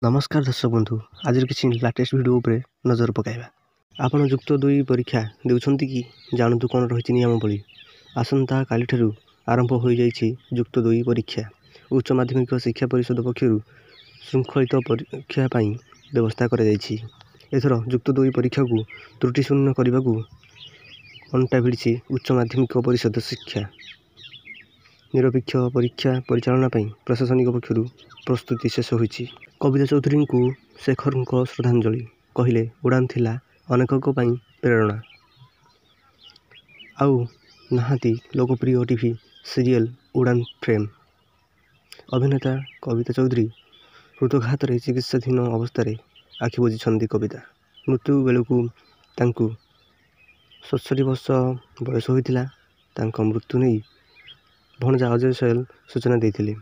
नमस्कार दर्शक बंधु आज किसी लाटेस्ट वीडियो उपरे नजर पकाइबा। आपण जुक्त 2 परीक्षा देउछंती कि जानतु कोन रहिछि नियमावली। आसंता काली ठरु आरंभ होई जाइछि जुक्त 2 परीक्षा। उच्च माध्यमिक शिक्षा परिषद पक्षरु श्रृंखलित परीक्षा पई व्यवस्था करा जाइछि। एथरो जुक्त 2 परीक्षा को त्रुटि शून्य करबाकू अंटा भिड़छि उच्च माध्यमिक परिषद शिक्षा। निरपेक्ष परीक्षा परिचालना पई प्रशासनिक पक्षरु प्रस्तुति शेष होइछि। कविता चौधरी को शेखर को श्रद्धांजलि कहले उड़ान थिला अनेक प्रेरणा। आउ नहाती लोकप्रिय टीवी सीरियल उड़ान फ्रेम। अभिनेता कविता चौधरी हृदघात चिकित्साधीन अवस्था आखि बुझी कविता। मृत्यु बेलू तांकु 67 वर्ष बयस होइतिला। तांको मृत्यु नहीं भणजा अजय सयल सूचना देइथिले।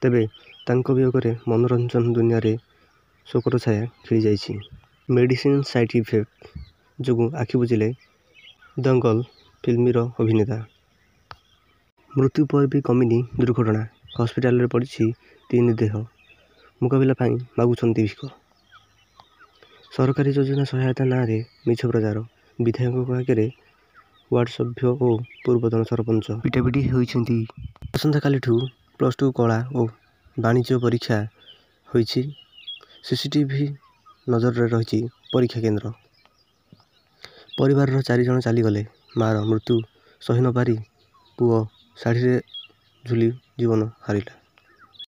तेबे तांको वियोगरे मनोरंजन दुनिया रे शोकर छाया खेली जाइछि। मेडिसिन साइड इफेक्ट जो आखि बुझिले दंगल फिल्मीर अभिनेता। मृत्यु पर भी कमिनी दुर्घटना। हस्पिटाल रे पड़ी 3 देह। मुकाबिला पाई मागुछंती भिख। सरकारी योजना सहायता ना रे मिछ प्रचार। विधायक आगे वार्ड सभ्य और पूर्वतन सरपंच पिटापिटी होइछंती। आसंता कालीठू +2 कला और वाणिज्य परीक्षा होइछि। सीसीटीवी नजर रे रहिछि परीक्षा केंद्र। परिवार 4 जन चली गले। मार मृत्यु सही न पारी पुओ साड़ी रे झुली जीवन हारिला।